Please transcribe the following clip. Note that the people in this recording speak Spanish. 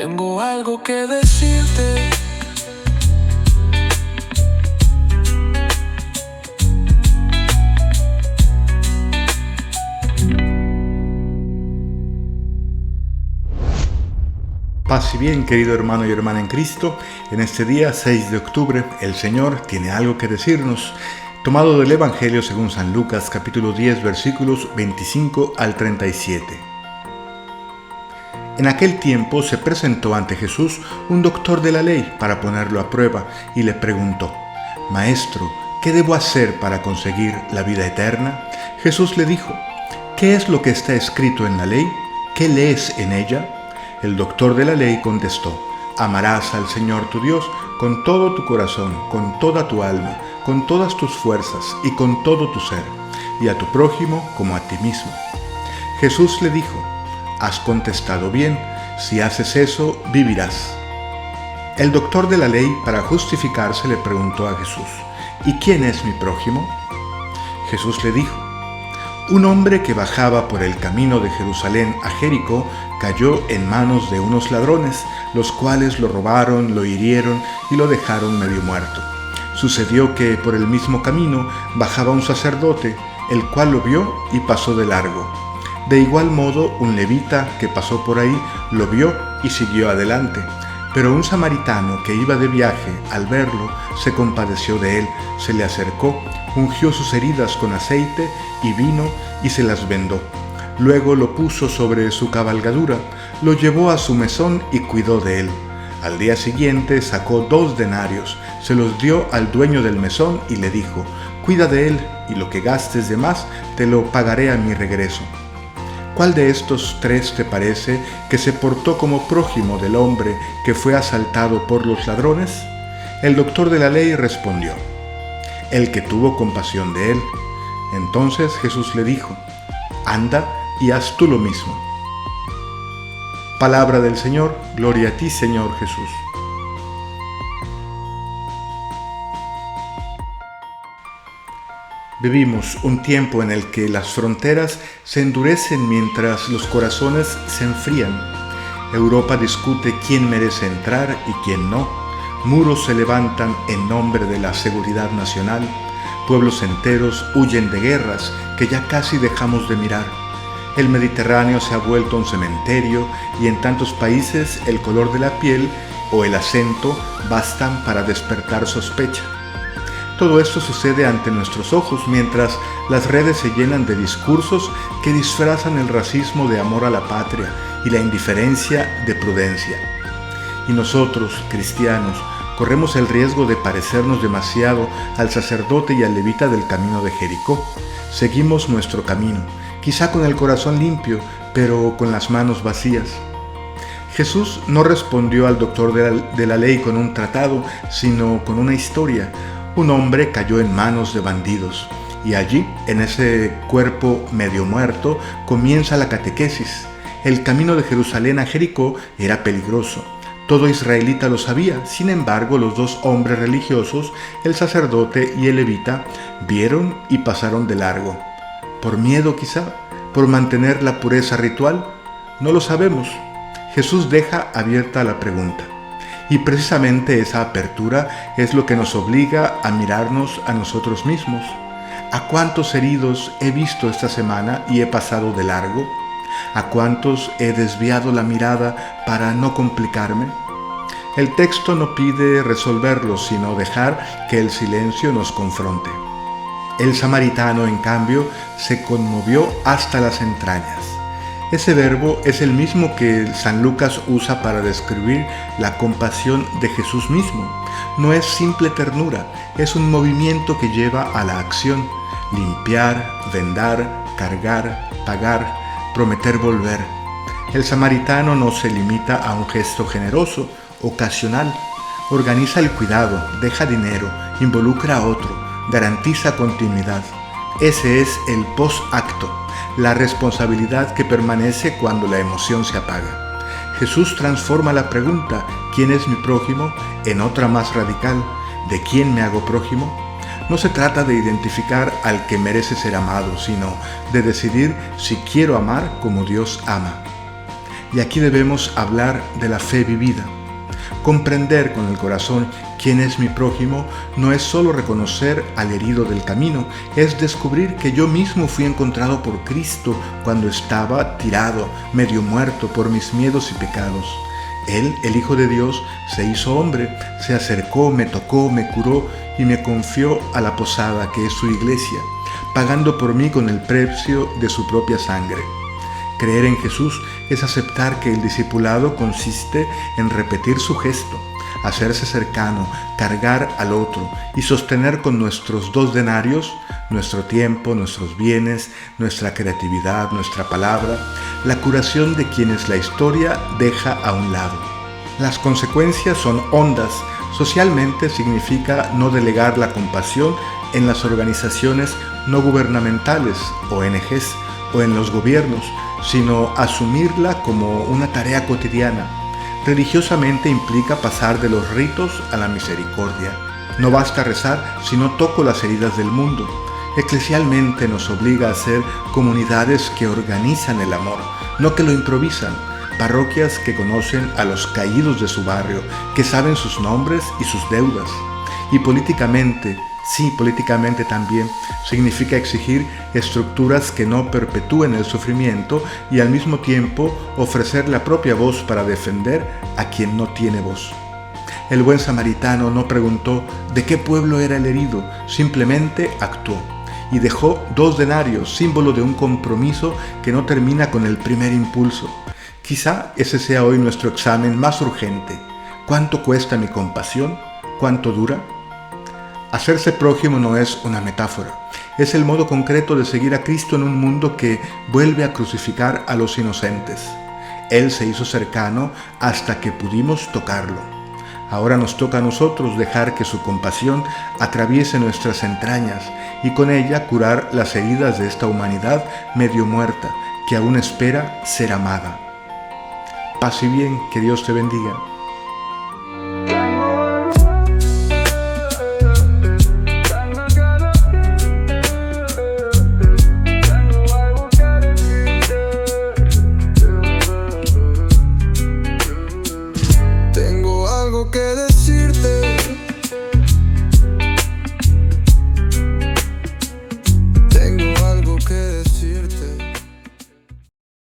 Tengo algo que decirte. Paz y bien, querido hermano y hermana en Cristo. En este día 6 de octubre, el Señor tiene algo que decirnos, tomado del Evangelio según San Lucas, capítulo 10, versículos 25 al 37. En aquel tiempo se presentó ante Jesús un doctor de la ley para ponerlo a prueba y le preguntó: «Maestro, ¿qué debo hacer para conseguir la vida eterna?». Jesús le dijo: «¿Qué es lo que está escrito en la ley? ¿Qué lees en ella?». El doctor de la ley contestó: «Amarás al Señor tu Dios con todo tu corazón, con toda tu alma, con todas tus fuerzas y con todo tu ser, y a tu prójimo como a ti mismo». Jesús le dijo: «Has contestado bien, si haces eso, vivirás». El doctor de la ley, para justificarse, le preguntó a Jesús: «¿Y quién es mi prójimo?». Jesús le dijo: «Un hombre que bajaba por el camino de Jerusalén a Jericó cayó en manos de unos ladrones, los cuales lo robaron, lo hirieron y lo dejaron medio muerto. Sucedió que por el mismo camino bajaba un sacerdote, el cual lo vio y pasó de largo. De igual modo, un levita que pasó por ahí lo vio y siguió adelante. Pero un samaritano que iba de viaje, al verlo, se compadeció de él, se le acercó, ungió sus heridas con aceite y vino y se las vendó. Luego lo puso sobre su cabalgadura, lo llevó a su mesón y cuidó de él. Al día siguiente sacó 2 denarios, se los dio al dueño del mesón y le dijo: «Cuida de él, y lo que gastes de más te lo pagaré a mi regreso». ¿Cuál de estos 3 te parece que se portó como prójimo del hombre que fue asaltado por los ladrones? El doctor de la ley respondió: «El que tuvo compasión de él». Entonces Jesús le dijo: «Anda y haz tú lo mismo». Palabra del Señor. Gloria a ti, Señor Jesús. Vivimos un tiempo en el que las fronteras se endurecen mientras los corazones se enfrían. Europa discute quién merece entrar y quién no. Muros se levantan en nombre de la seguridad nacional. Pueblos enteros huyen de guerras que ya casi dejamos de mirar. El Mediterráneo se ha vuelto un cementerio y en tantos países el color de la piel o el acento bastan para despertar sospecha. Todo esto sucede ante nuestros ojos mientras las redes se llenan de discursos que disfrazan el racismo de amor a la patria y la indiferencia de prudencia. Y nosotros, cristianos, corremos el riesgo de parecernos demasiado al sacerdote y al levita del camino de Jericó. Seguimos nuestro camino, quizá con el corazón limpio, pero con las manos vacías. Jesús no respondió al doctor de la ley con un tratado, sino con una historia. Un hombre cayó en manos de bandidos, y allí, en ese cuerpo medio muerto, comienza la catequesis. El camino de Jerusalén a Jericó era peligroso. Todo israelita lo sabía. Sin embargo, los 2 hombres religiosos, el sacerdote y el levita, vieron y pasaron de largo. ¿Por miedo quizá? ¿Por mantener la pureza ritual? No lo sabemos. Jesús deja abierta la pregunta. Y precisamente esa apertura es lo que nos obliga a mirarnos a nosotros mismos. ¿A cuántos heridos he visto esta semana y he pasado de largo? ¿A cuántos he desviado la mirada para no complicarme? El texto no pide resolverlo, sino dejar que el silencio nos confronte. El samaritano, en cambio, se conmovió hasta las entrañas. Ese verbo es el mismo que San Lucas usa para describir la compasión de Jesús mismo. No es simple ternura, es un movimiento que lleva a la acción: limpiar, vendar, cargar, pagar, prometer volver. El samaritano no se limita a un gesto generoso, ocasional. Organiza el cuidado, deja dinero, involucra a otro, garantiza continuidad. Ese es el post-acto, la responsabilidad que permanece cuando la emoción se apaga. Jesús transforma la pregunta «¿Quién es mi prójimo?» en otra más radical: ¿de quién me hago prójimo? No se trata de identificar al que merece ser amado, sino de decidir si quiero amar como Dios ama. Y aquí debemos hablar de la fe vivida. Comprender con el corazón quién es mi prójimo no es solo reconocer al herido del camino, es descubrir que yo mismo fui encontrado por Cristo cuando estaba tirado, medio muerto por mis miedos y pecados. Él, el Hijo de Dios, se hizo hombre, se acercó, me tocó, me curó y me confió a la posada que es su iglesia, pagando por mí con el precio de su propia sangre. Creer en Jesús es aceptar que el discipulado consiste en repetir su gesto, hacerse cercano, cargar al otro y sostener con nuestros 2 denarios, nuestro tiempo, nuestros bienes, nuestra creatividad, nuestra palabra, la curación de quienes la historia deja a un lado. Las consecuencias son hondas. Socialmente significa no delegar la compasión en las organizaciones no gubernamentales, ONGs, o en los gobiernos, sino asumirla como una tarea cotidiana. Religiosamente implica pasar de los ritos a la misericordia. No basta rezar si no toco las heridas del mundo. Eclesialmente nos obliga a ser comunidades que organizan el amor, no que lo improvisan. Parroquias que conocen a los caídos de su barrio, que saben sus nombres y sus deudas. Y políticamente, sí, políticamente también, significa exigir estructuras que no perpetúen el sufrimiento y al mismo tiempo ofrecer la propia voz para defender a quien no tiene voz. El buen samaritano no preguntó de qué pueblo era el herido, simplemente actuó y dejó 2 denarios, símbolo de un compromiso que no termina con el primer impulso. Quizá ese sea hoy nuestro examen más urgente. ¿Cuánto cuesta mi compasión? ¿Cuánto dura? Hacerse prójimo no es una metáfora, es el modo concreto de seguir a Cristo en un mundo que vuelve a crucificar a los inocentes. Él se hizo cercano hasta que pudimos tocarlo. Ahora nos toca a nosotros dejar que su compasión atraviese nuestras entrañas y con ella curar las heridas de esta humanidad medio muerta que aún espera ser amada. Paz y bien, que Dios te bendiga. Tengo algo que decir.